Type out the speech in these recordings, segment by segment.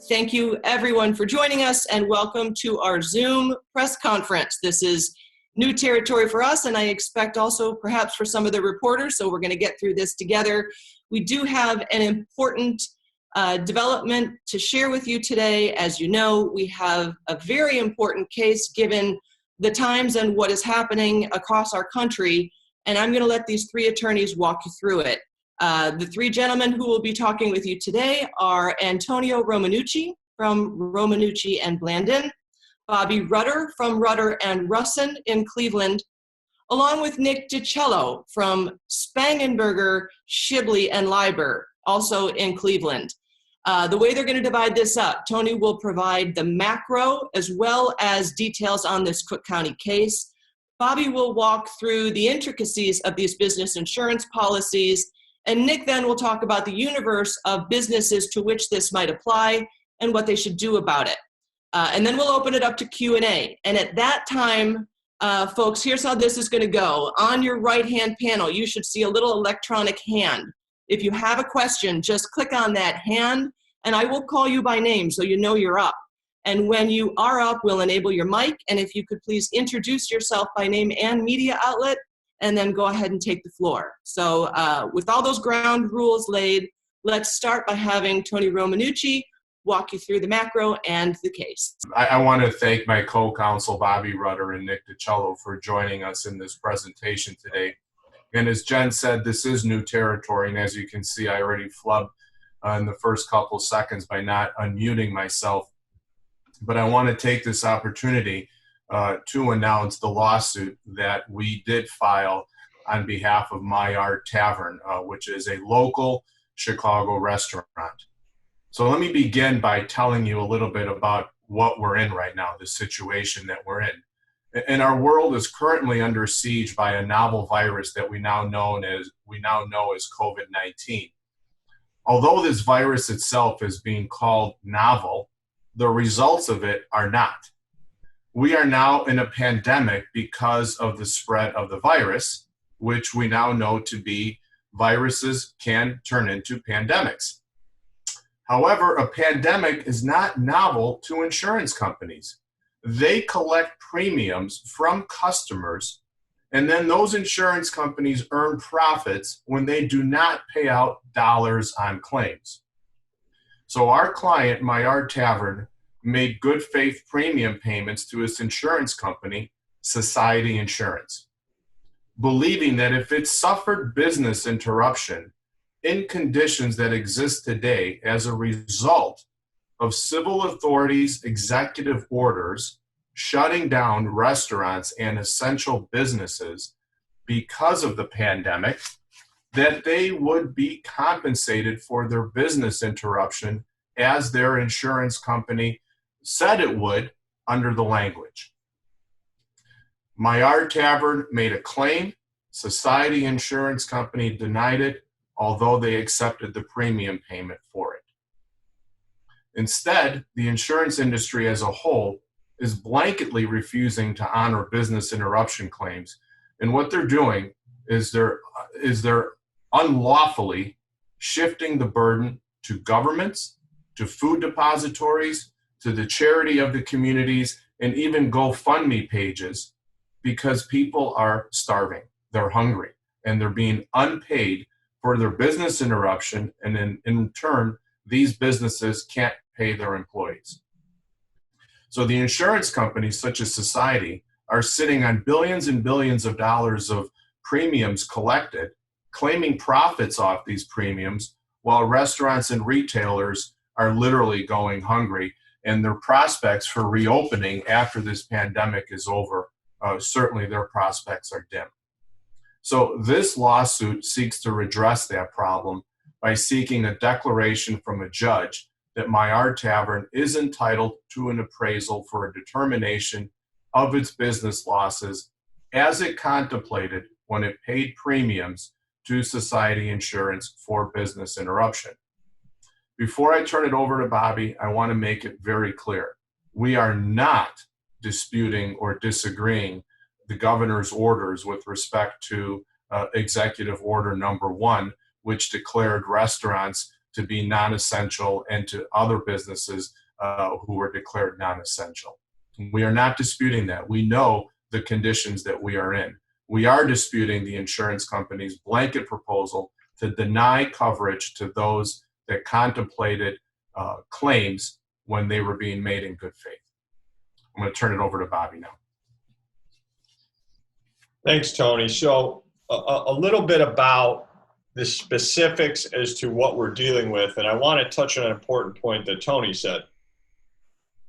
Thank you everyone for joining us and welcome to our Zoom press conference. This is new territory for us and I expect also perhaps for some of the reporters, so we're going to get through this together. We do have an important development to share with you today. As you know, we have a very important case given the times and what is happening across our country, and I'm going to let these three attorneys walk you through it. The three gentlemen who will be talking with you today are Antonio Romanucci from Romanucci and Blandin, Bobby Rutter from Rutter Russin in Cleveland, along with Nick DiCello from Spangenberger, Shibley Liber, also in Cleveland. The way they're going to divide this up, Tony will provide the macro as well as details on this Cook County case. Bobby will walk through the intricacies of these business insurance policies, and Nick then will talk about the universe of businesses to which this might apply and what they should do about it. And then we'll open it up to Q&A. And at that time, folks, here's how this is going to go. On your right-hand panel, you should see a little electronic hand. If you have a question, just click on that hand, and I will call you by name so you know you're up. And when you are up, we'll enable your mic, and if you could please introduce yourself by name and media outlet, and then go ahead and take the floor. So with all those ground rules laid, let's start by having Tony Romanucci walk you through the macro and the case. I want to thank my co-counsel, Bobby Rutter and Nick DiCello, for joining us in this presentation today. And as Jen said, this is new territory, and as you can see, I already flubbed in the first couple seconds by not unmuting myself. But I want to take this opportunity to announce the lawsuit that we did file on behalf of Maillard Tavern, which is a local Chicago restaurant. So let me begin by telling you a little bit about what we're in right now, the situation that we're in. And our world is currently under siege by a novel virus that we now know as COVID-19. Although this virus itself is being called novel, the results of it are not. We are now in a pandemic because of the spread of the virus, which we now know to be viruses can turn into pandemics. However, a pandemic is not novel to insurance companies. They collect premiums from customers, and then those insurance companies earn profits when they do not pay out dollars on claims. So our client, Maillard Tavern, made good faith premium payments to its insurance company, Society Insurance, believing that if it suffered business interruption in conditions that exist today as a result of civil authorities' executive orders shutting down restaurants and essential businesses because of the pandemic, that they would be compensated for their business interruption as their insurance company said it would under the language. Maillard Tavern made a claim. Society Insurance Company denied it, although they accepted the premium payment for it. Instead, the insurance industry as a whole is blanketly refusing to honor business interruption claims. And what they're doing is they're unlawfully shifting the burden to governments, to food depositories, to the charity of the communities, and even GoFundMe pages, because people are starving, they're hungry, and they're being unpaid for their business interruption, and in turn, these businesses can't pay their employees. So the insurance companies, such as Society, are sitting on billions and billions of dollars of premiums collected, claiming profits off these premiums, while restaurants and retailers are literally going hungry, and their prospects for reopening after this pandemic is over, certainly their prospects are dim. So this lawsuit seeks to redress that problem by seeking a declaration from a judge that Maillard Tavern is entitled to an appraisal for a determination of its business losses as it contemplated when it paid premiums to Society Insurance for business interruption. Before I turn it over to Bobby, I want to make it very clear. We are not disputing or disagreeing the governor's orders with respect to Executive Order number 1, which declared restaurants to be non-essential and to other businesses who were declared non-essential. We are not disputing that. We know the conditions that we are in. We are disputing the insurance company's blanket proposal to deny coverage to those that contemplated claims when they were being made in good faith. I'm going to turn it over to Bobby now. Thanks, Tony. So a little bit about the specifics as to what we're dealing with, and I want to touch on an important point that Tony said.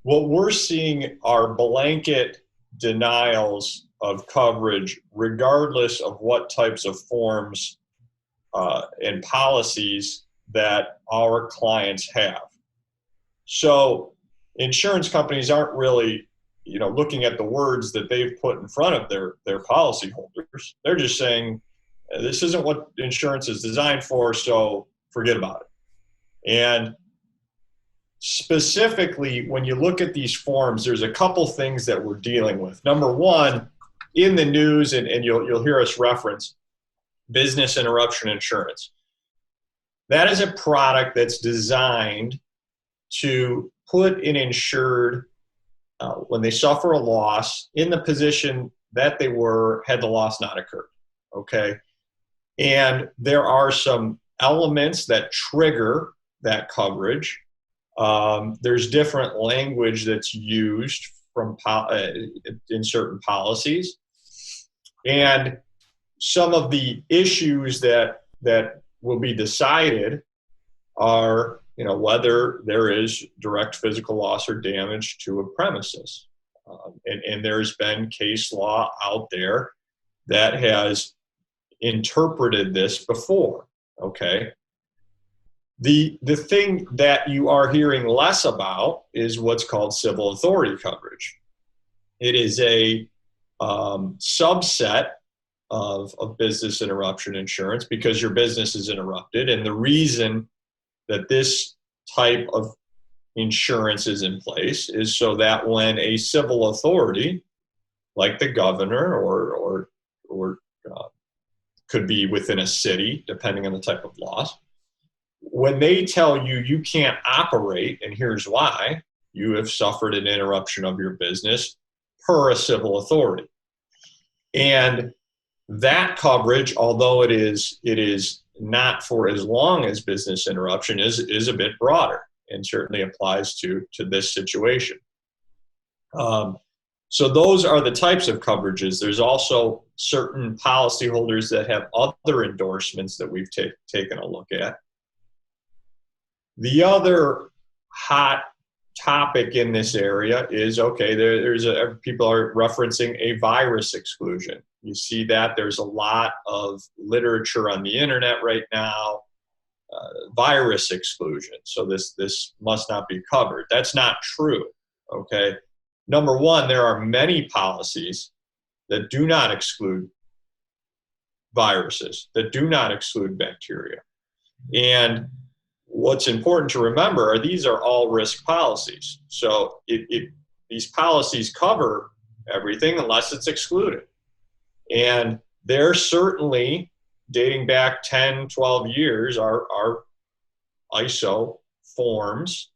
What we're seeing are blanket denials of coverage regardless of what types of forms and policies that our clients have. So insurance companies aren't really, looking at the words that they've put in front of their policyholders. They're just saying, this isn't what insurance is designed for, so forget about it. And specifically, when you look at these forms, there's a couple things that we're dealing with. Number one, in the news, and you'll hear us reference business interruption insurance. That is a product that's designed to put an insured, when they suffer a loss, in the position that they were had the loss not occurred, okay? And there are some elements that trigger that coverage. There's different language that's used in certain policies. And some of the issues that will be decided are, whether there is direct physical loss or damage to a premises. And there's been case law out there that has interpreted this before, okay? The thing that you are hearing less about is what's called civil authority coverage. It is a subset of business interruption insurance because your business is interrupted. And the reason that this type of insurance is in place is so that when a civil authority, like the governor or could be within a city, depending on the type of loss, when they tell you you can't operate, and here's why, you have suffered an interruption of your business per a civil authority. And that coverage, although it is not for as long as business interruption, is a bit broader and certainly applies to this situation. So those are the types of coverages. There's also certain policyholders that have other endorsements that we've taken a look at. The other hot topic in this area is, okay, people are referencing a virus exclusion. You see that there's a lot of literature on the internet right now, virus exclusion. So this must not be covered. That's not true, okay? Number one, there are many policies that do not exclude viruses, that do not exclude bacteria. And what's important to remember are these are all risk policies. So these policies cover everything unless it's excluded. And they're certainly, dating back 10, 12 years, are ISO forms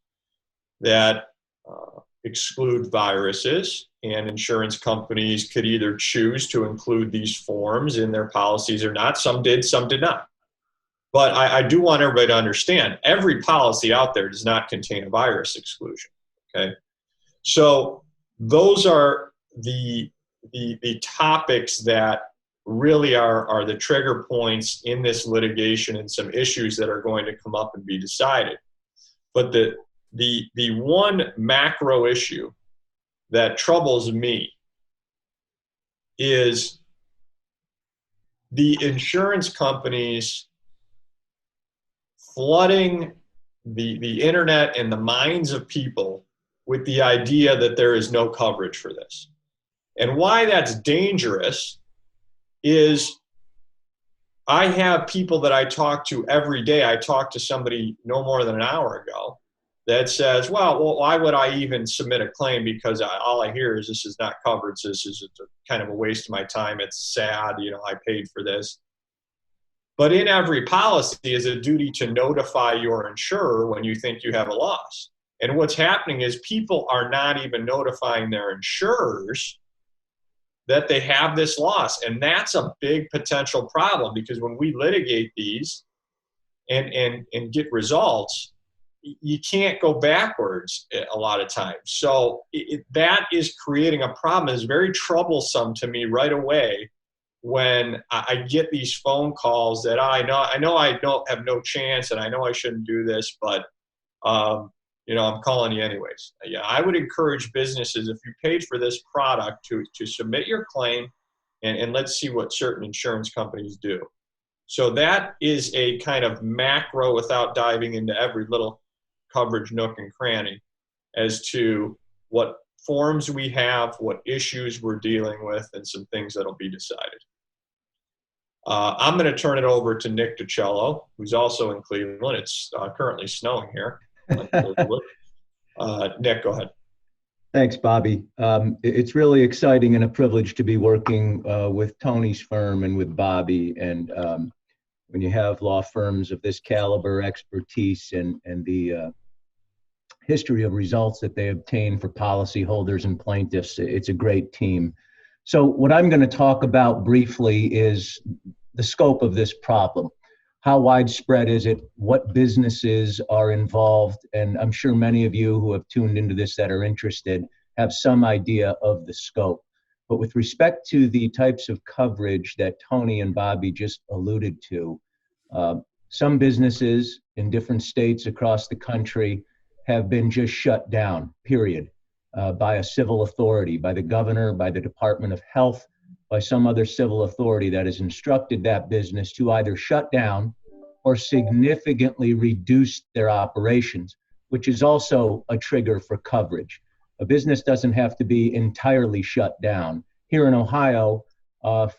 that exclude viruses, and insurance companies could either choose to include these forms in their policies or not. Some did, some did not. But I do want everybody to understand, every policy out there does not contain a virus exclusion, okay? So those are the topics that really are the trigger points in this litigation and some issues that are going to come up and be decided. But the one macro issue that troubles me is the insurance companies flooding the internet and the minds of people with the idea that there is no coverage for this. And why that's dangerous is I have people that I talk to every day. I talked to somebody no more than an hour ago that says, well, why would I even submit a claim? Because all I hear is this is not covered. So this is kind of a waste of my time. It's sad. I paid for this. But in every policy is a duty to notify your insurer when you think you have a loss. And what's happening is people are not even notifying their insurers that they have this loss. And that's a big potential problem, because when we litigate these and get results, you can't go backwards a lot of times. So that is creating a problem. It's very troublesome to me right away when I get these phone calls that I know I don't have no chance, and I know I shouldn't do this, but I'm calling you anyways. Yeah, I would encourage businesses, if you paid for this product, to submit your claim, and let's see what certain insurance companies do. So that is a kind of macro, without diving into every little coverage nook and cranny, as to what forms we have, what issues we're dealing with, and some things that'll be decided. I'm going to turn it over to Nick DiCello, who's also in Cleveland. It's currently snowing here. Nick, go ahead. Thanks, Bobby. It's really exciting and a privilege to be working with Tony's firm and with Bobby. And when you have law firms of this caliber, expertise, and the history of results that they obtain for policyholders and plaintiffs, it's a great team. So what I'm going to talk about briefly is the scope of this problem. How widespread is it? What businesses are involved? And I'm sure many of you who have tuned into this that are interested have some idea of the scope. But with respect to the types of coverage that Tony and Bobby just alluded to, some businesses in different states across the country have been just shut down, period, by a civil authority, by the governor, by the Department of Health, by some other civil authority that has instructed that business to either shut down or significantly reduce their operations, which is also a trigger for coverage. A business doesn't have to be entirely shut down. Here in Ohio,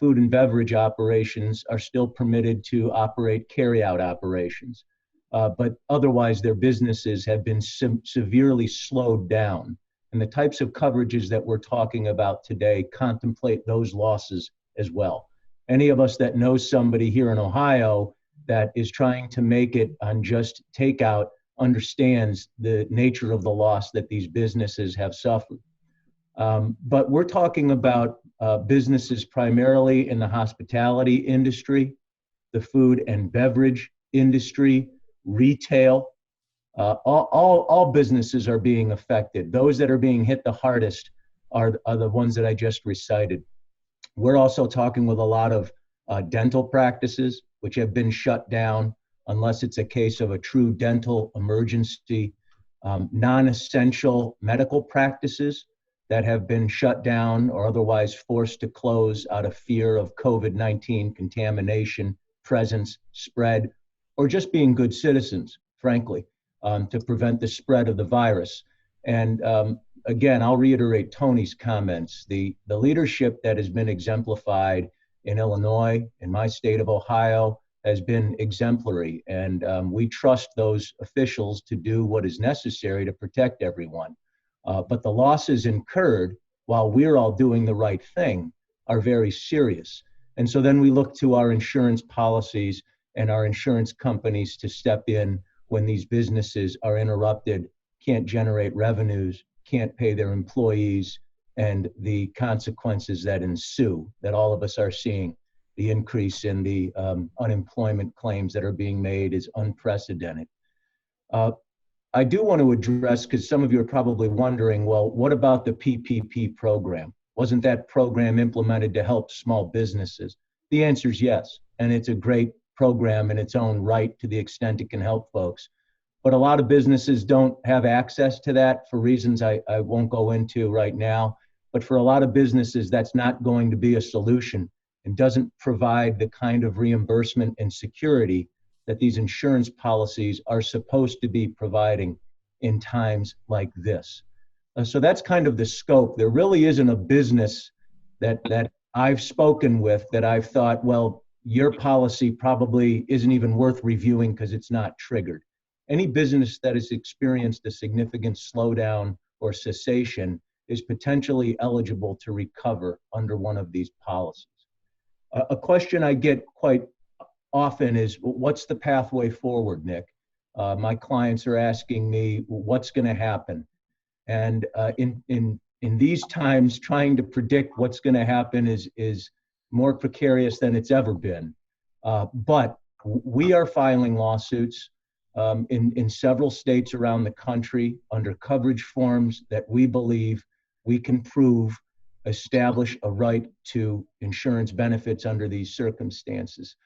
food and beverage operations are still permitted to operate carry-out operations, but otherwise their businesses have been severely slowed down. And the types of coverages that we're talking about today contemplate those losses as well. Any of us that knows somebody here in Ohio that is trying to make it on just takeout understands the nature of the loss that these businesses have suffered. But we're talking about businesses primarily in the hospitality industry, the food and beverage industry, retail. All businesses are being affected. Those that are being hit the hardest are the ones that I just recited. We're also talking with a lot of dental practices, which have been shut down unless it's a case of a true dental emergency, non-essential medical practices that have been shut down or otherwise forced to close out of fear of COVID-19 contamination, presence, spread, or just being good citizens, frankly. To prevent the spread of the virus. And again, I'll reiterate Tony's comments. The leadership that has been exemplified in Illinois, in my state of Ohio, has been exemplary. And we trust those officials to do what is necessary to protect everyone. But the losses incurred while we're all doing the right thing are very serious. And so then we look to our insurance policies and our insurance companies to step in when these businesses are interrupted, can't generate revenues, can't pay their employees, and the consequences that ensue that all of us are seeing. The increase in the unemployment claims that are being made is unprecedented. I do want to address, because some of you are probably wondering, well, what about the PPP program? Wasn't that program implemented to help small businesses? The answer is yes, and it's a great program in its own right to the extent it can help folks. But a lot of businesses don't have access to that for reasons I won't go into right now. But for a lot of businesses, that's not going to be a solution and doesn't provide the kind of reimbursement and security that these insurance policies are supposed to be providing in times like this. So that's kind of the scope. There really isn't a business that I've spoken with that I've thought, well, your policy probably isn't even worth reviewing because it's not triggered. Any business that has experienced a significant slowdown or cessation is potentially eligible to recover under one of these policies. A question I get quite often is, what's the pathway forward, Nick? My clients are asking me, what's going to happen? And in these times, trying to predict what's going to happen is more precarious than it's ever been. But we are filing lawsuits in several states around the country under coverage forms that we believe we can prove establish a right to insurance benefits under these circumstances.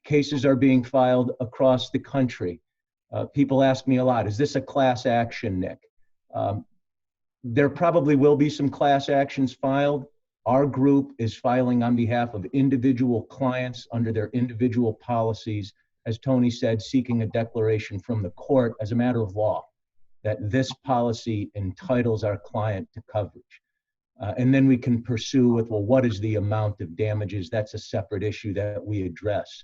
Cases are being filed across the country. People ask me a lot, is this a class action, Nick? There probably will be some class actions filed. Our group is filing on behalf of individual clients under their individual policies, as Tony said, seeking a declaration from the court as a matter of law that this policy entitles our client to coverage. And then we can pursue with, well, what is the amount of damages? That's a separate issue that we address.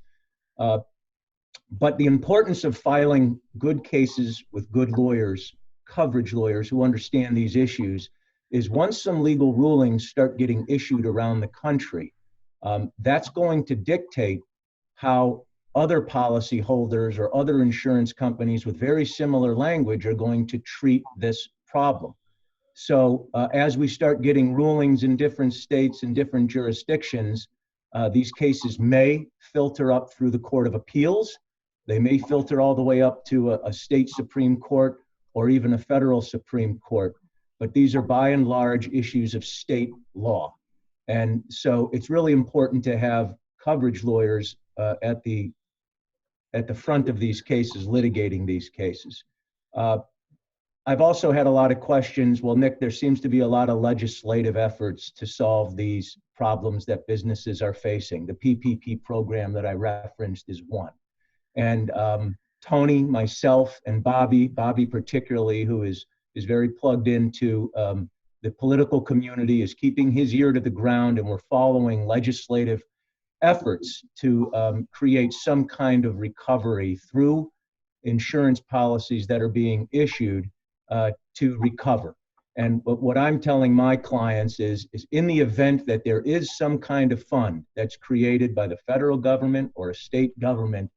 But the importance of filing good cases with good lawyers, coverage lawyers who understand these issues, is once some legal rulings start getting issued around the country, that's going to dictate how other policyholders or other insurance companies with very similar language are going to treat this problem. So as we start getting rulings in different states and different jurisdictions, these cases may filter up through the Court of Appeals. They may filter all the way up to a state Supreme Court or even a federal Supreme Court. But these are by and large issues of state law. And so it's really important to have coverage lawyers at the front of these cases, litigating these cases. I've also had a lot of questions. Well, Nick, there seems to be a lot of legislative efforts to solve these problems that businesses are facing. The PPP program that I referenced is one. And Tony, myself, and Bobby particularly, who is very plugged into the political community, is keeping his ear to the ground, and we're following legislative efforts to create some kind of recovery through insurance policies that are being issued to recover. And what I'm telling my clients is in the event that there is some kind of fund that's created by the federal government or a state government,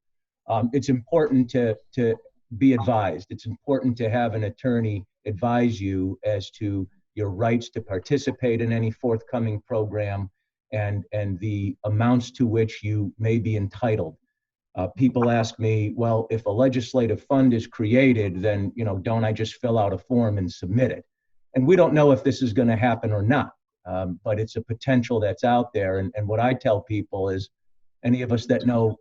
it's important to be advised. It's important to have an attorney advise you as to your rights to participate in any forthcoming program and the amounts to which you may be entitled. People ask me, well, if a legislative fund is created, then don't I just fill out a form and submit it? And we don't know if this is going to happen or not, but it's a potential that's out there. And what I tell people is, any of us that know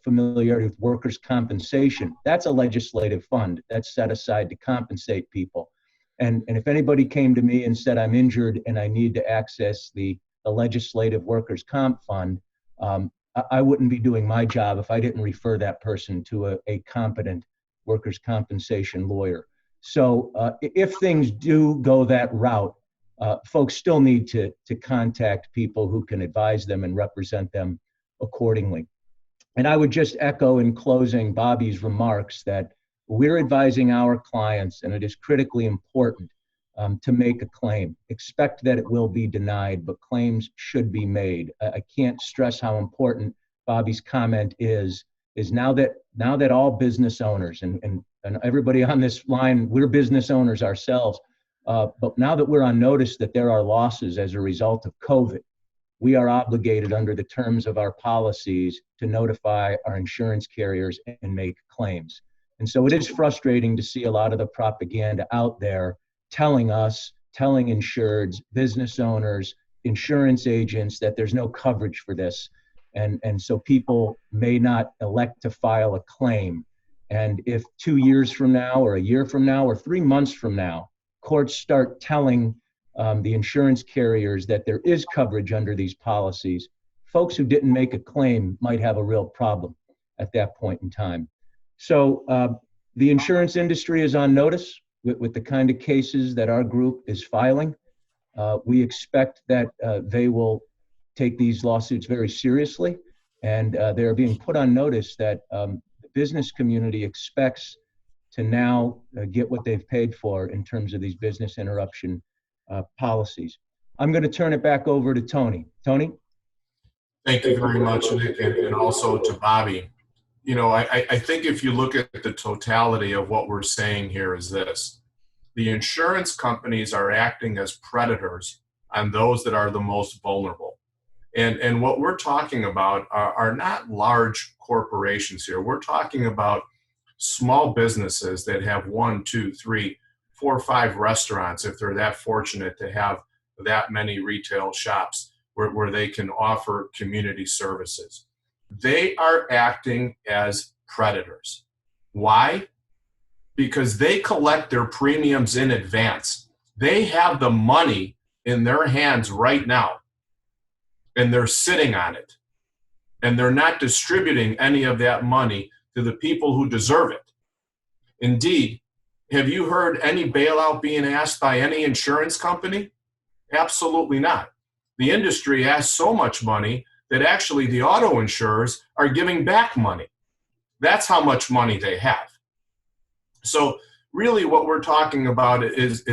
familiarity with workers' compensation, that's a legislative fund that's set aside to compensate people. And if anybody came to me and said, I'm injured and I need to access the legislative workers' comp fund, I wouldn't be doing my job if I didn't refer that person to a competent workers' compensation lawyer. So if things do go that route, folks still need to contact people who can advise them and represent them accordingly. And I would just echo in closing Bobby's remarks that we're advising our clients, and it is critically important to make a claim. Expect that it will be denied, but claims should be made. I can't stress how important Bobby's comment is now that all business owners and everybody on this line, we're business owners ourselves, but now that we're on notice that there are losses as a result of COVID, we are obligated under the terms of our policies to notify our insurance carriers and make claims. And so it is frustrating to see a lot of the propaganda out there telling insureds, business owners, insurance agents that there's no coverage for this. And so people may not elect to file a claim. And if 2 years from now or a year from now or 3 months from now, courts start telling the insurance carriers that there is coverage under these policies, folks who didn't make a claim might have a real problem at that point in time. So the insurance industry is on notice with the kind of cases that our group is filing. We expect that they will take these lawsuits very seriously, and they're being put on notice that the business community expects to now get what they've paid for in terms of these business interruption policies. I'm going to turn it back over to Tony. Tony? Thank you very much, Nick, and also to Bobby. You know, I think if you look at the totality of what we're saying here is this. The insurance companies are acting as predators on those that are the most vulnerable. And what we're talking about are not large corporations here. We're talking about small businesses that have 1, 2, 3, 4, 5 restaurants, if they're that fortunate to have that many retail shops where they can offer community services. They are acting as predators. Why? Because they collect their premiums in advance. They have the money in their hands right now, and they're sitting on it. And they're not distributing any of that money to the people who deserve it. Indeed, have you heard any bailout being asked by any insurance company? Absolutely not. The industry has so much money that actually the auto insurers are giving back money. That's how much money they have. So really what we're talking about is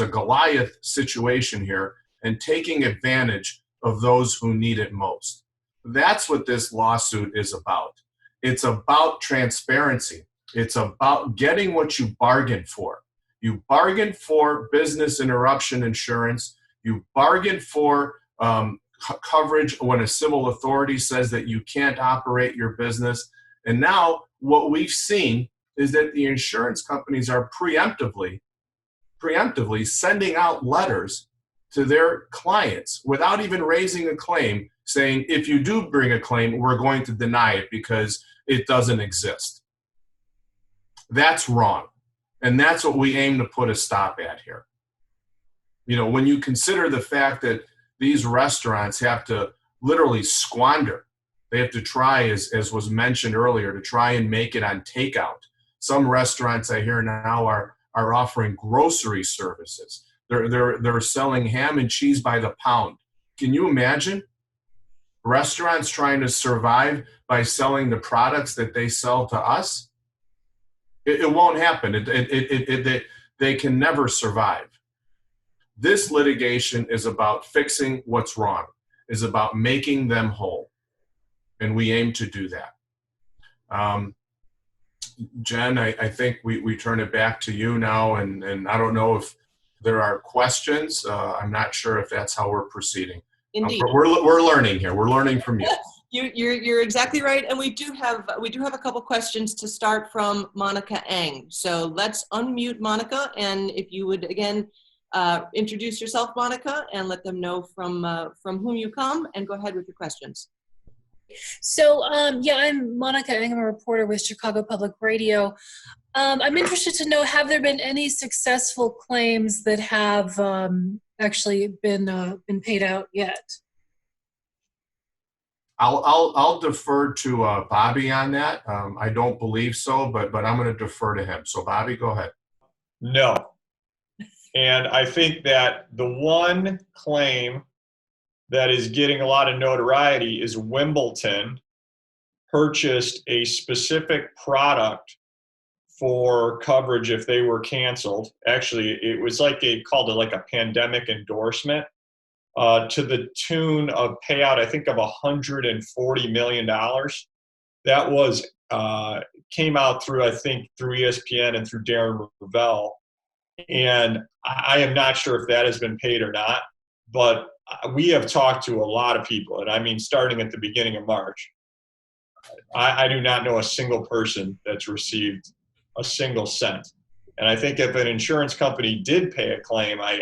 a Goliath situation here and taking advantage of those who need it most. That's what this lawsuit is about. It's about transparency. It's about getting what you bargained for. You bargained for business interruption insurance. You bargained for coverage when a civil authority says that you can't operate your business. And now what we've seen is that the insurance companies are preemptively sending out letters to their clients without even raising a claim, saying, if you do bring a claim, we're going to deny it because it doesn't exist. That's wrong. And that's what we aim to put a stop at here. You know, when you consider the fact that these restaurants have to literally squander, they have to try, as was mentioned earlier, to try and make it on takeout. Some restaurants I hear now are offering grocery services. They're selling ham and cheese by the pound. Can you imagine restaurants trying to survive by selling the products that they sell to us? It won't happen. They can never survive. This litigation is about fixing what's wrong, is about making them whole. And we aim to do that. Jen, I think we turn it back to you now, and I don't know if there are questions. I'm not sure if that's how we're proceeding. Indeed. We're learning here. We're learning from you. You're exactly right, and we do have a couple questions to start from Monica Eng. So let's unmute Monica, and if you would again introduce yourself, Monica, and let them know from whom you come, and go ahead with your questions. So, I'm Monica Eng. I'm a reporter with Chicago Public Radio. I'm interested to know, have there been any successful claims that have actually been paid out yet? I'll defer to Bobby on that. I don't believe so, but I'm going to defer to him. So Bobby, go ahead. No. And I think that the one claim that is getting a lot of notoriety is Wimbledon purchased a specific product for coverage if they were canceled. Actually, it was called a pandemic endorsement to the tune of payout, I think, of $140 million. That was came out through ESPN and through Darren Ravel. And I am not sure if that has been paid or not, but we have talked to a lot of people, and I mean, starting at the beginning of March. I do not know a single person that's received a single cent. And I think if an insurance company did pay a claim, I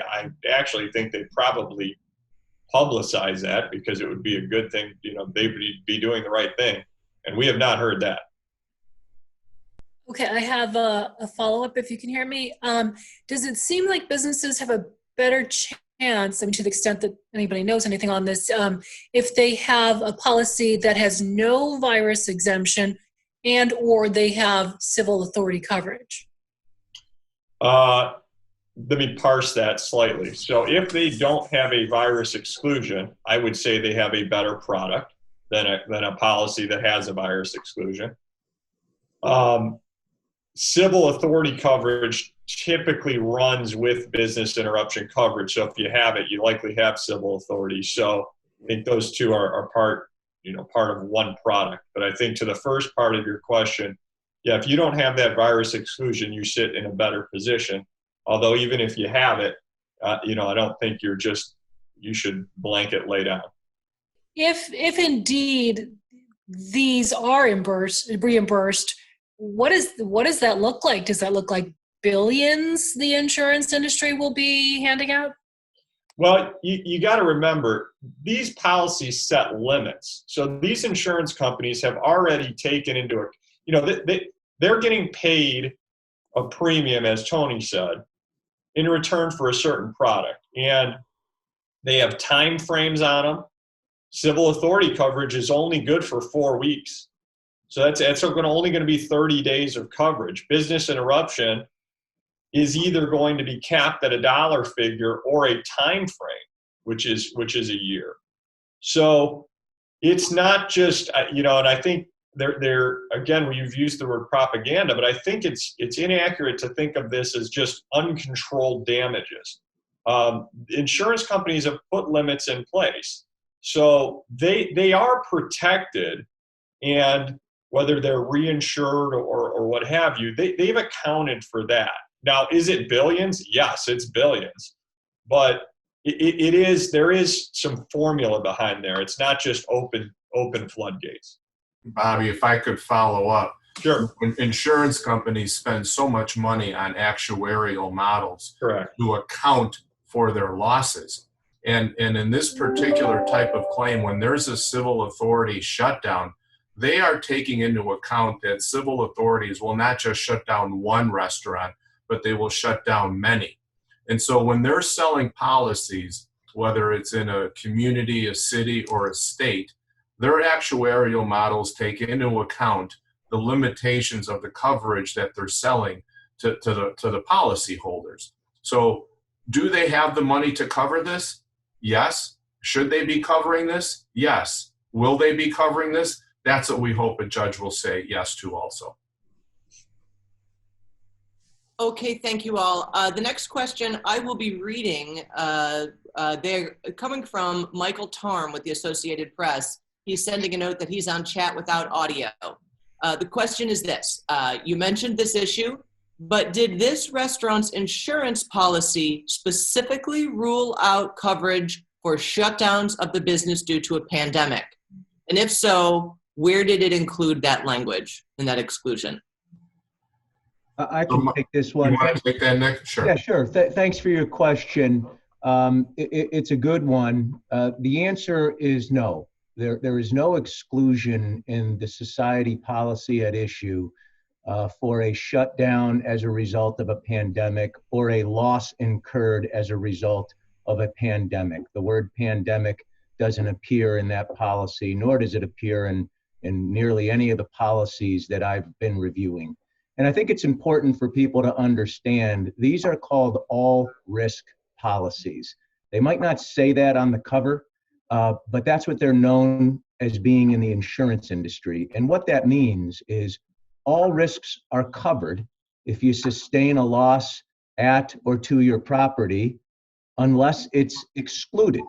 actually think they'd probably publicize that, because it would be a good thing. You know, they would be doing the right thing. And we have not heard that. Okay, I have a follow-up, if you can hear me. Does it seem like businesses have a better chance, I mean, to the extent that anybody knows anything on this, if they have a policy that has no virus exemption and or they have civil authority coverage? Let me parse that slightly. So if they don't have a virus exclusion, I would say they have a better product than a policy that has a virus exclusion. Civil authority coverage typically runs with business interruption coverage. So if you have it, you likely have civil authority. So I think those two are part part of one product. But I think to the first part of your question, yeah, if you don't have that virus exclusion, you sit in a better position. Although even if you have it, I don't think you should blanket lay down. If indeed these are reimbursed, what does that look like? Does that look like billions the insurance industry will be handing out? Well, you got to remember, these policies set limits. So these insurance companies have already taken into it, they're getting paid a premium, as Tony said, in return for a certain product. And they have time frames on them. Civil authority coverage is only good for 4 weeks. So that's only going to be 30 days of coverage. Business interruption is either going to be capped at a dollar figure or a time frame, which is a year. So it's not just, and I think they're again, we've used the word propaganda, but I think it's inaccurate to think of this as just uncontrolled damages. Insurance companies have put limits in place. So they are protected, and whether they're reinsured or what have you, they've accounted for that. Now, is it billions? Yes, it's billions. But there is some formula behind there. It's not just open floodgates. Bobby, if I could follow up. Sure. Insurance companies spend so much money on actuarial models. Correct. To account for their losses. And in this particular type of claim, when there's a civil authority shutdown, they are taking into account that civil authorities will not just shut down one restaurant, but they will shut down many. And so when they're selling policies, whether it's in a community, a city, or a state, their actuarial models take into account the limitations of the coverage that they're selling to the policyholders. So do they have the money to cover this? Yes. Should they be covering this? Yes. Will they be covering this? That's what we hope a judge will say yes to also. Okay, thank you all. The next question I will be reading, they're coming from Michael Tarm with the Associated Press. He's sending a note that he's on chat without audio. The question is this, you mentioned this issue, but did this restaurant's insurance policy specifically rule out coverage for shutdowns of the business due to a pandemic? And if so, where did it include that language in that exclusion? I can take this one. You want to take that, Nick? Sure. Yeah, sure. Thanks for your question. It's a good one. The answer is no. There is no exclusion in the society policy at issue for a shutdown as a result of a pandemic or a loss incurred as a result of a pandemic. The word pandemic doesn't appear in that policy, nor does it appear in nearly any of the policies that I've been reviewing. And I think it's important for people to understand these are called all risk policies. They might not say that on the cover, but that's what they're known as being in the insurance industry. And what that means is all risks are covered if you sustain a loss at or to your property, unless it's excluded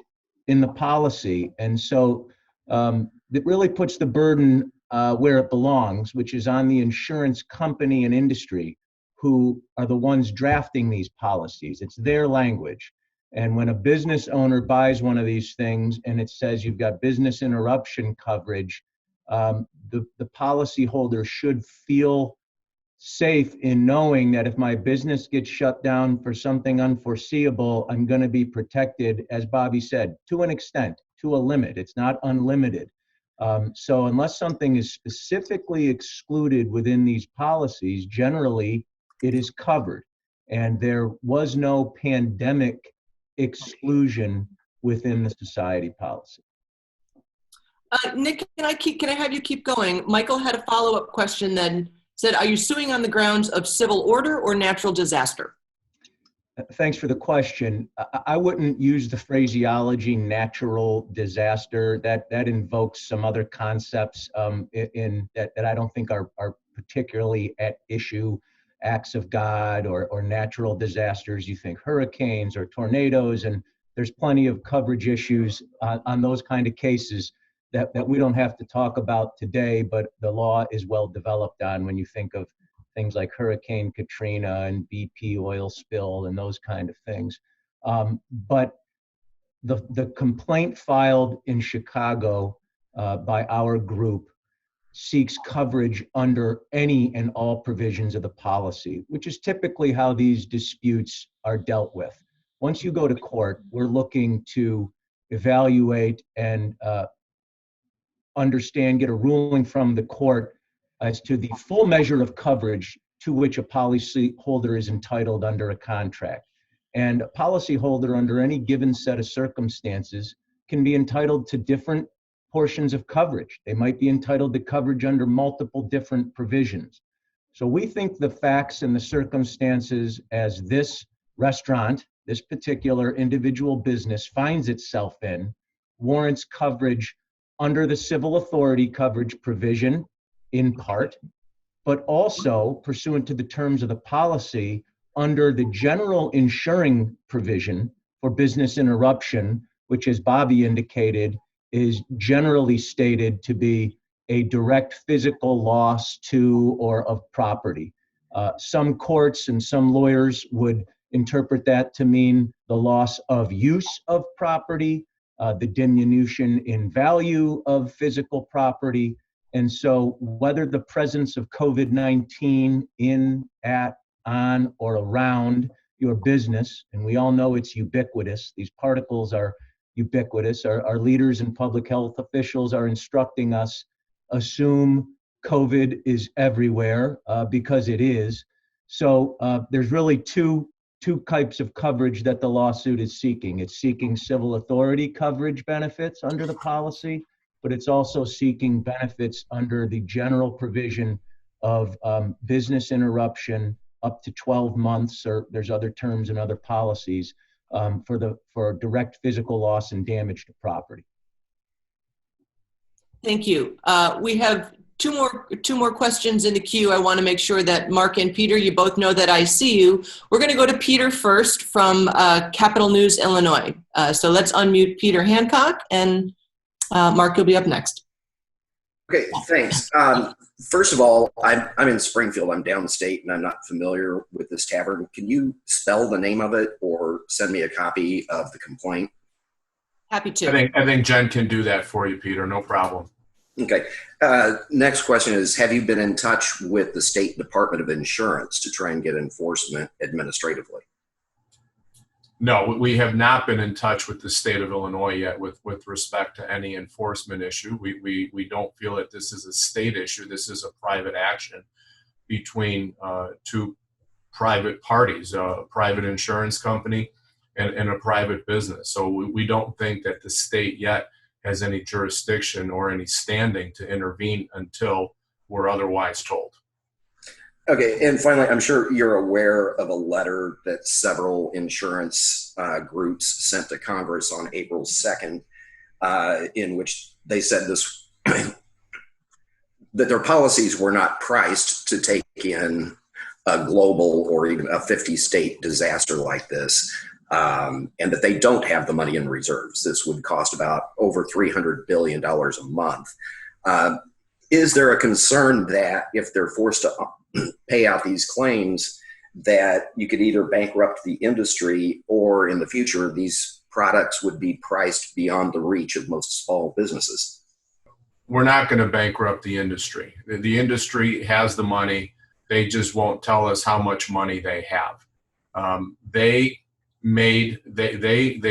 in the policy. And so it really puts the burden where it belongs, which is on the insurance company and industry, who are the ones drafting these policies. It's their language. And when a business owner buys one of these things and it says you've got business interruption coverage, the policyholder should feel safe in knowing that if my business gets shut down for something unforeseeable, I'm going to be protected, as Bobby said, to an extent, to a limit. It's not unlimited. So unless something is specifically excluded within these policies, generally it is covered. And there was no pandemic exclusion within the society policy. Nick, can I have you keep going? Michael had a follow-up question then, said, are you suing on the grounds of civil order or natural disaster? Thanks for the question. I wouldn't use the phraseology natural disaster. That invokes some other concepts that I don't think are particularly at issue. Acts of God or natural disasters. You think hurricanes or tornadoes, and there's plenty of coverage issues on those kind of cases. that we don't have to talk about today, but the law is well developed on when you think of things like Hurricane Katrina and BP oil spill and those kind of things. But the complaint filed in Chicago by our group seeks coverage under any and all provisions of the policy, which is typically how these disputes are dealt with. Once you go to court, we're looking to evaluate and understand, get a ruling from the court as to the full measure of coverage to which a policyholder is entitled under a contract. And a policyholder under any given set of circumstances can be entitled to different portions of coverage. They might be entitled to coverage under multiple different provisions. So we think the facts and the circumstances as this restaurant, this particular individual business finds itself in, warrants coverage under the civil authority coverage provision in part, but also pursuant to the terms of the policy under the general insuring provision for business interruption, which, as Bobby indicated, is generally stated to be a direct physical loss to or of property. Some courts and some lawyers would interpret that to mean the loss of use of property, the diminution in value of physical property. And so whether the presence of COVID-19 in, at, on, or around your business, and we all know it's ubiquitous, these particles are ubiquitous. Our leaders and public health officials are instructing us, assume COVID is everywhere because it is. So there's really two types of coverage that the lawsuit is seeking. It's seeking civil authority coverage benefits under the policy, but it's also seeking benefits under the general provision of business interruption up to 12 months, or there's other terms and other policies for direct physical loss and damage to property. Thank you. We have two more questions in the queue. I want to make sure that Mark and Peter, you both know that I see you. We're going to go to Peter first from Capital News, Illinois. So let's unmute Peter Hancock, and Mark, you'll be up next. Okay, thanks. First of all, I'm in Springfield. I'm downstate, and I'm not familiar with this tavern. Can you spell the name of it or send me a copy of the complaint? Happy to. I think Jen can do that for you, Peter. No problem. Okay. Next question is, have you been in touch with the State Department of Insurance to try and get enforcement administratively? No, we have not been in touch with the state of Illinois yet with respect to any enforcement issue. We don't feel that this is a state issue. This is a private action between two private parties, a private insurance company and a private business. So we don't think that the state yet has any jurisdiction or any standing to intervene until we're otherwise told. Okay, and finally, I'm sure you're aware of a letter that several insurance groups sent to Congress on April 2nd, in which they said this, that their policies were not priced to take in a global or even a 50-state disaster like this, and that they don't have the money in reserves. This would cost about over $300 billion a month. Is there a concern that if they're forced to pay out these claims, that you could either bankrupt the industry or in the future these products would be priced beyond the reach of most small businesses? We're not going to bankrupt the industry. The industry has the money. They just won't tell us how much money they have. They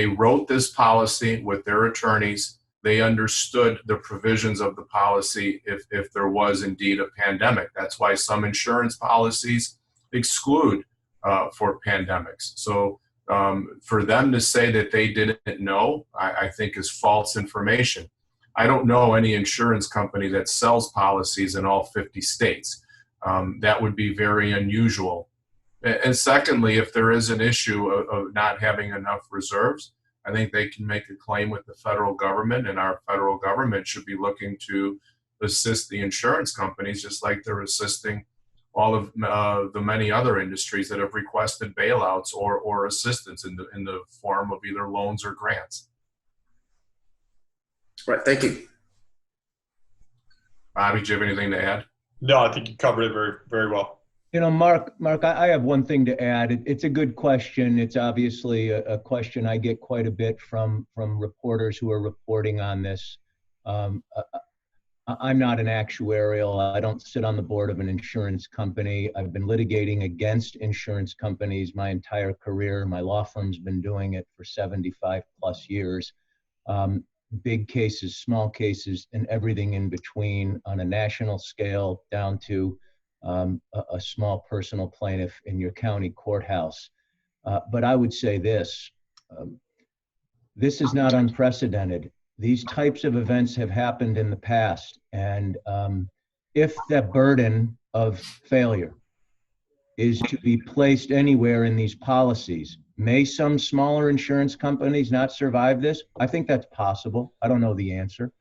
wrote this policy with their attorneys. They understood the provisions of the policy if there was indeed a pandemic. That's why some insurance policies exclude for pandemics. So for them to say that they didn't know, I think is false information. I don't know any insurance company that sells policies in all 50 states. That would be very unusual. And secondly, if there is an issue of not having enough reserves, I think they can make a claim with the federal government, and our federal government should be looking to assist the insurance companies just like they're assisting all of the many other industries that have requested bailouts or assistance in the form of either loans or grants. Right, thank you. Bobby, do you have anything to add? No, I think you covered it very, very well. You know, Mark, I have one thing to add. It's a good question. It's obviously a question I get quite a bit from reporters who are reporting on this. I'm not an actuarial. I don't sit on the board of an insurance company. I've been litigating against insurance companies my entire career. My law firm's been doing it for 75 plus years. Big cases, small cases, and everything in between on a national scale down to a small personal plaintiff in your county courthouse. But I would say this, this is not unprecedented. These types of events have happened in the past. And if the burden of failure is to be placed anywhere in these policies, may some smaller insurance companies not survive this? I think that's possible. I don't know the answer.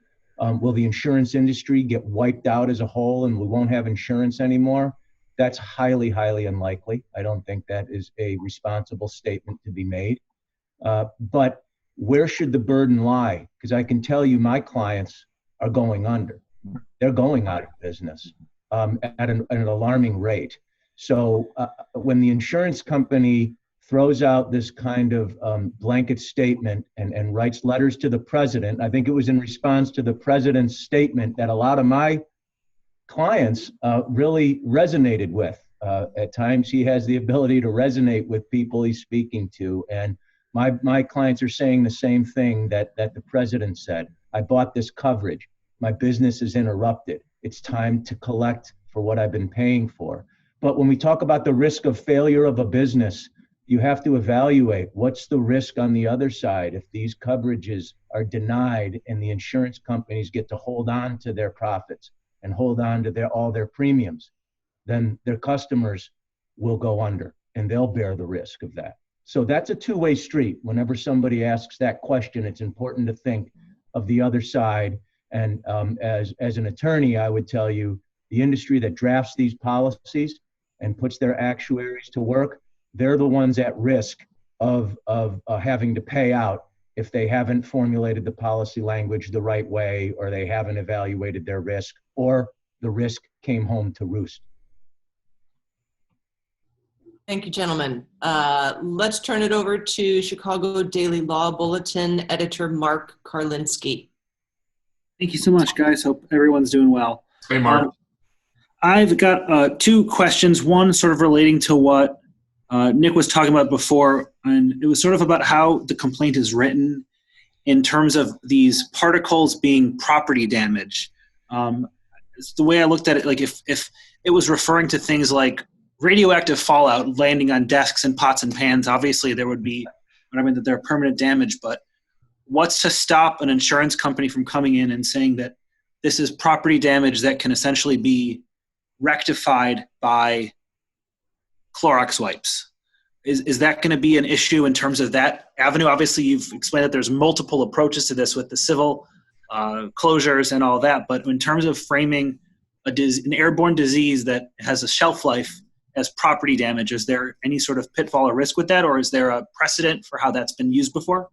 Will the insurance industry get wiped out as a whole and we won't have insurance anymore? That's highly, highly unlikely. I don't think that is a responsible statement to be made. But where should the burden lie? Because I can tell you my clients are going under. They're going out of business at an alarming rate. So when the insurance company throws out this kind of blanket statement and writes letters to the president, I think it was in response to the president's statement that a lot of my clients really resonated with. At times he has the ability to resonate with people he's speaking to. And my clients are saying the same thing that the president said. I bought this coverage. My business is interrupted. It's time to collect for what I've been paying for. But when we talk about the risk of failure of a business, you have to evaluate what's the risk on the other side. If these coverages are denied and the insurance companies get to hold on to their profits and hold on to all their premiums, then their customers will go under and they'll bear the risk of that. So that's a two-way street. Whenever somebody asks that question, it's important to think of the other side. And as an attorney, I would tell you the industry that drafts these policies and puts their actuaries to work, they're the ones at risk of having to pay out if they haven't formulated the policy language the right way, or they haven't evaluated their risk, or the risk came home to roost. Thank you, gentlemen. Let's turn it over to Chicago Daily Law Bulletin editor Mark Karlinski. Thank you so much, guys. Hope everyone's doing well. Hey, Mark. I've got two questions. One sort of relating to what Nick was talking about before, and it was sort of about how the complaint is written in terms of these particles being property damage. It's the way I looked at it, like if it was referring to things like radioactive fallout landing on desks and pots and pans, obviously there would be, that they're permanent damage, but what's to stop an insurance company from coming in and saying that this is property damage that can essentially be rectified by Clorox wipes? Is that going to be an issue in terms of that avenue? Obviously, you've explained that there's multiple approaches to this with the civil closures and all that, but in terms of framing an airborne disease that has a shelf life as property damage, is there any sort of pitfall or risk with that, or is there a precedent for how that's been used before?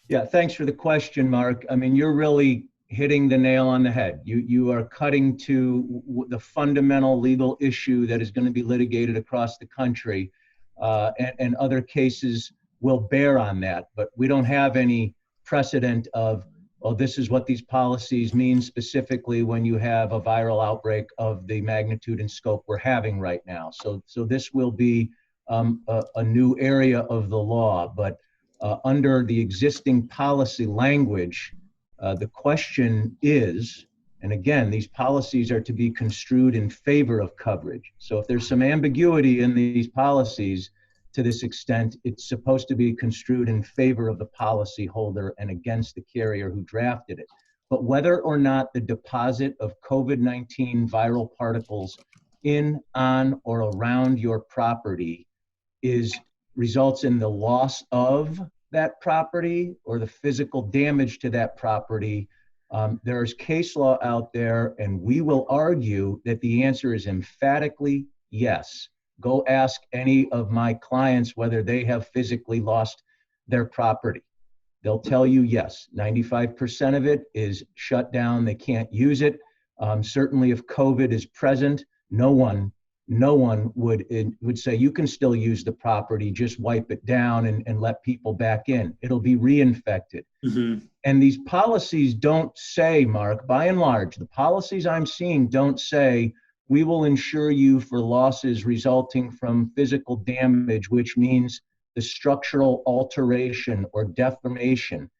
Yeah, thanks for the question, Mark. I mean, you're really hitting the nail on the head. You are cutting to the fundamental legal issue that is going to be litigated across the country, and other cases will bear on that. But we don't have any precedent of, well, this is what these policies mean specifically when you have a viral outbreak of the magnitude and scope we're having right now. So this will be a new area of the law, but under the existing policy language, the question is, and again, these policies are to be construed in favor of coverage. So if there's some ambiguity in these policies, to this extent, it's supposed to be construed in favor of the policyholder and against the carrier who drafted it. But whether or not the deposit of COVID-19 viral particles in, on, or around your property results in the loss of that property or the physical damage to that property, there's case law out there, and we will argue that the answer is emphatically yes. Go ask any of my clients whether they have physically lost their property. They'll tell you yes. 95% of it is shut down. They can't use it. Certainly if COVID is present, no one would say you can still use the property, just wipe it down and let people back in. It'll be reinfected. Mm-hmm. And these policies don't say, Mark, by and large, the policies I'm seeing don't say, we will insure you for losses resulting from physical damage, which means the structural alteration or deformation.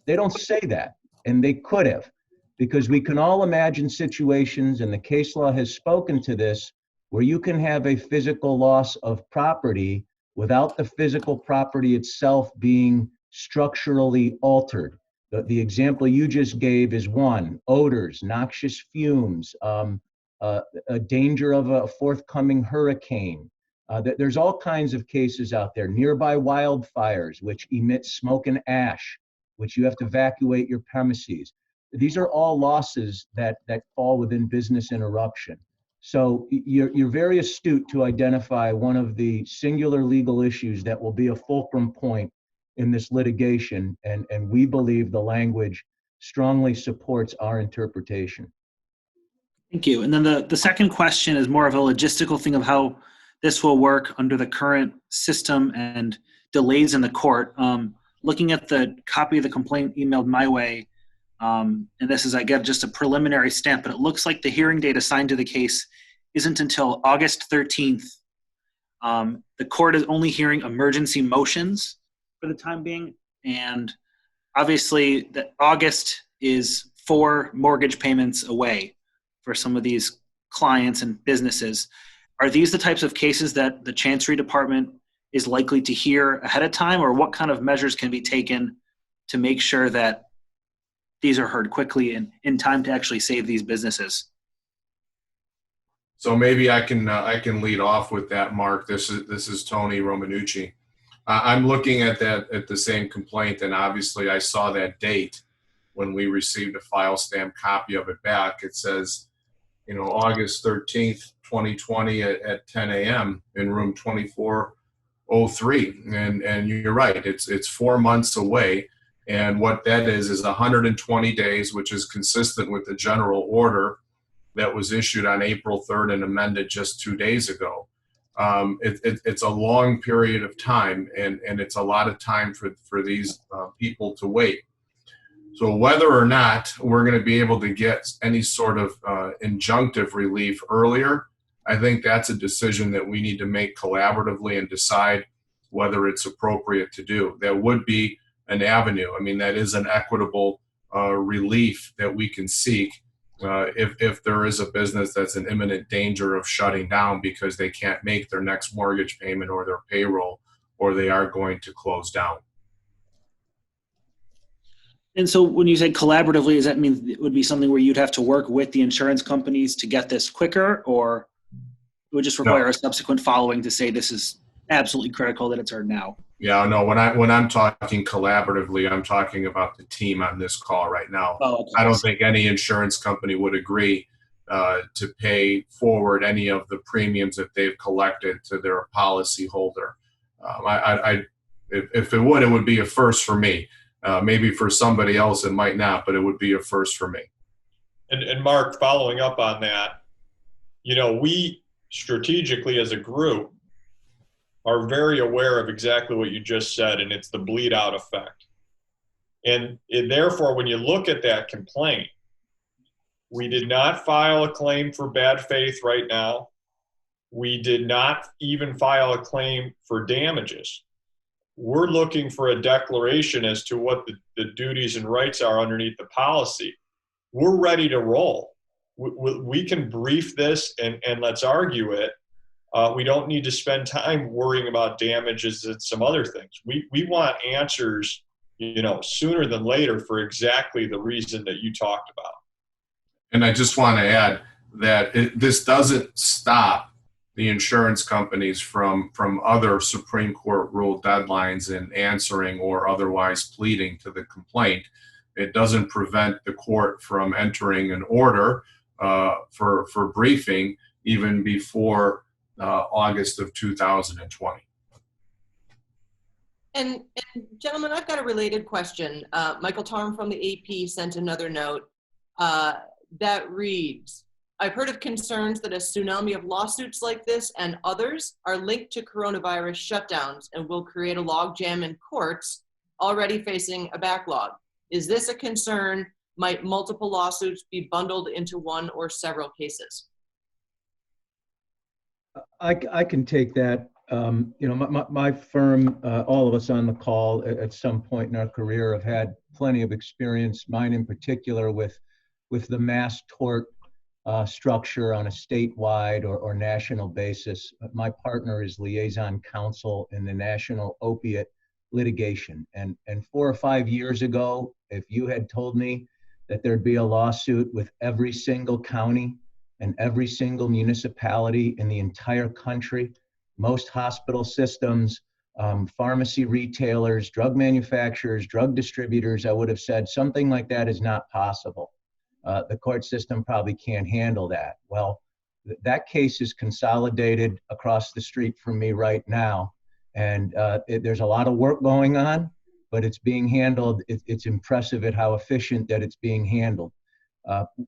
They don't say that, and they could have, because we can all imagine situations, and the case law has spoken to this, where you can have a physical loss of property without the physical property itself being structurally altered. The example you just gave is one: odors, noxious fumes, a danger of a forthcoming hurricane. There's all kinds of cases out there. Nearby wildfires, which emit smoke and ash, which you have to evacuate your premises. These are all losses that fall within business interruption. So you're very astute to identify one of the singular legal issues that will be a fulcrum point in this litigation, and we believe the language strongly supports our interpretation. Thank you. And then the second question is more of a logistical thing of how this will work under the current system and delays in the court. Looking at the copy of the complaint emailed my way, and this is, I get just a preliminary stamp, but it looks like the hearing date assigned to the case isn't until August 13th. The court is only hearing emergency motions for the time being, and obviously that August is 4 mortgage payments away for some of these clients and businesses. Are these the types of cases that the Chancery Department is likely to hear ahead of time, or what kind of measures can be taken to make sure that these are heard quickly and in time to actually save these businesses? So maybe I can lead off with that, Mark. This is Tony Romanucci. I'm looking at the same complaint, and obviously I saw that date when we received a file stamp copy of it back. It says, August 13th, 2020 at 10 a.m. in room 2403. And you're right, it's 4 months away. And what that is 120 days, which is consistent with the general order that was issued on April 3rd and amended just 2 days ago. It's a long period of time, and it's a lot of time for these people to wait. So whether or not we're going to be able to get any sort of injunctive relief earlier, I think that's a decision that we need to make collaboratively and decide whether it's appropriate to do. That would be an avenue. I mean, that is an equitable relief that we can seek if there is a business that's in imminent danger of shutting down because they can't make their next mortgage payment or their payroll, or they are going to close down. And so when you say collaboratively, does that mean it would be something where you'd have to work with the insurance companies to get this quicker, or it would just require a subsequent following to say this is absolutely critical that it's heard now? Yeah, no, when I'm talking collaboratively, I'm talking about the team on this call right now. Oh, okay. I don't think any insurance company would agree to pay forward any of the premiums that they've collected to their policy holder. If it would be a first for me. Maybe for somebody else it might not, but it would be a first for me. And Mark, following up on that, we strategically as a group are very aware of exactly what you just said, and it's the bleed out effect. And therefore, when you look at that complaint, we did not file a claim for bad faith right now. We did not even file a claim for damages. We're looking for a declaration as to what the duties and rights are underneath the policy. We're ready to roll. We can brief this and let's argue it. We don't need to spend time worrying about damages and some other things. We want answers, sooner than later for exactly the reason that you talked about. And I just want to add that this doesn't stop the insurance companies from other Supreme Court rule deadlines in answering or otherwise pleading to the complaint. It doesn't prevent the court from entering an order for briefing even before August of 2020. And gentlemen, I've got a related question. Michael Tarm from the AP sent another note. that reads, I've heard of concerns that a tsunami of lawsuits like this and others are linked to coronavirus shutdowns and will create a logjam in courts already facing a backlog. Is this a concern? Might multiple lawsuits be bundled into one or several cases? I can take that. My firm, all of us on the call at some point in our career have had plenty of experience, mine in particular, with the mass tort structure on a statewide or national basis. My partner is liaison counsel in the national opiate litigation. And 4 or 5 years ago, if you had told me that there'd be a lawsuit with every single county and every single municipality in the entire country, most hospital systems, pharmacy retailers, drug manufacturers, drug distributors, I would have said something like that is not possible. The court system probably can't handle that. Well, that case is consolidated across the street from me right now. And there's a lot of work going on, but it's being handled. It's impressive at how efficient that it's being handled.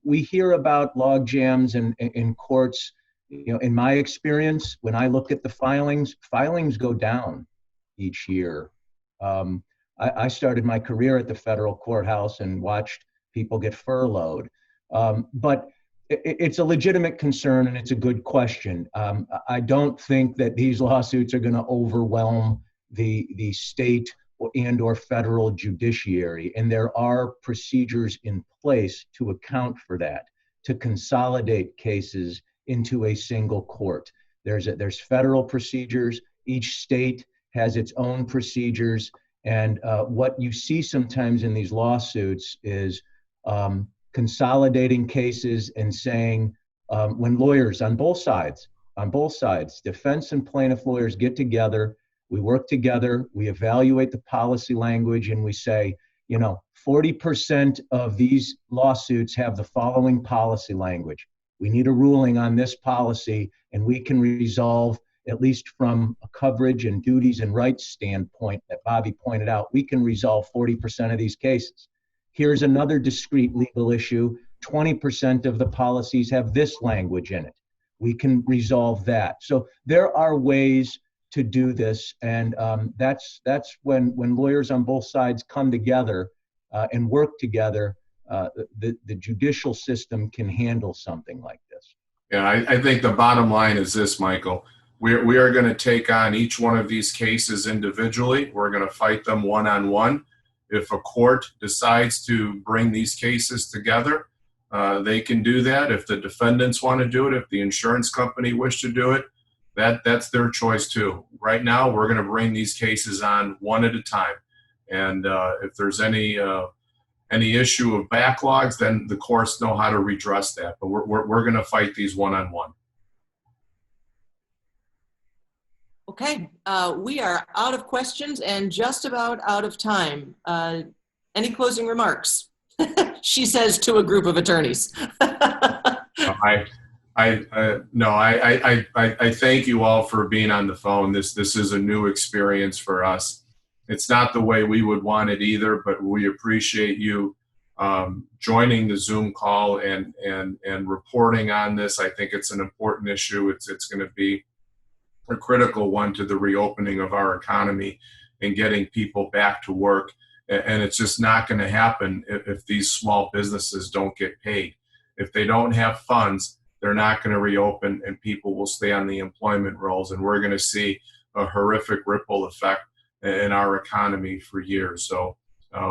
We hear about log jams in courts. In my experience, when I look at the filings go down each year. I started my career at the federal courthouse and watched people get furloughed. But it's a legitimate concern and it's a good question. I don't think that these lawsuits are going to overwhelm the state and or federal judiciary. And there are procedures in place to account for that, to consolidate cases into a single court. There's federal procedures. Each state has its own procedures. And what you see sometimes in these lawsuits is consolidating cases and saying, when lawyers on both sides, defense and plaintiff lawyers get together, we work together, we evaluate the policy language, and we say, 40% of these lawsuits have the following policy language. We need a ruling on this policy, and we can resolve, at least from a coverage and duties and rights standpoint that Bobby pointed out, we can resolve 40% of these cases. Here's another discrete legal issue. 20% of the policies have this language in it. We can resolve that. So there are ways to do this, and that's when lawyers on both sides come together and work together, the judicial system can handle something like this. Yeah, I think the bottom line is this, Michael. We are going to take on each one of these cases individually. We're going to fight them one-on-one. If a court decides to bring these cases together, they can do that. If the defendants want to do it, if the insurance company wish to do it, that's their choice too. Right now, we're going to bring these cases on one at a time. And if there's any issue of backlogs, then the courts know how to redress that. But we're going to fight these one-on-one. Okay, we are out of questions and just about out of time. Any closing remarks? She says to a group of attorneys. I thank you all for being on the phone. This is a new experience for us. It's not the way we would want it either, but we appreciate you joining the Zoom call and reporting on this. I think it's an important issue. It's going to be a critical one to the reopening of our economy and getting people back to work. And it's just not going to happen if these small businesses don't get paid. If they don't have funds, they're not going to reopen and people will stay on the employment rolls. And we're going to see a horrific ripple effect in our economy for years. So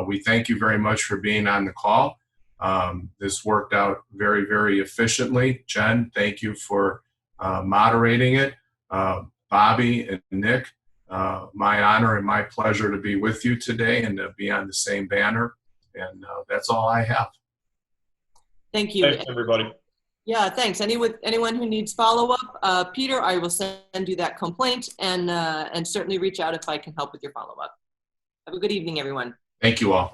we thank you very much for being on the call. This worked out very, very efficiently. Jen, thank you for moderating it. Bobby and Nick, my honor and my pleasure to be with you today and to be on the same banner. And that's all I have. Thank you. Thanks, everybody. Yeah, thanks. Anyone who needs follow-up, Peter, I will send you that complaint and certainly reach out if I can help with your follow-up. Have a good evening, everyone. Thank you all.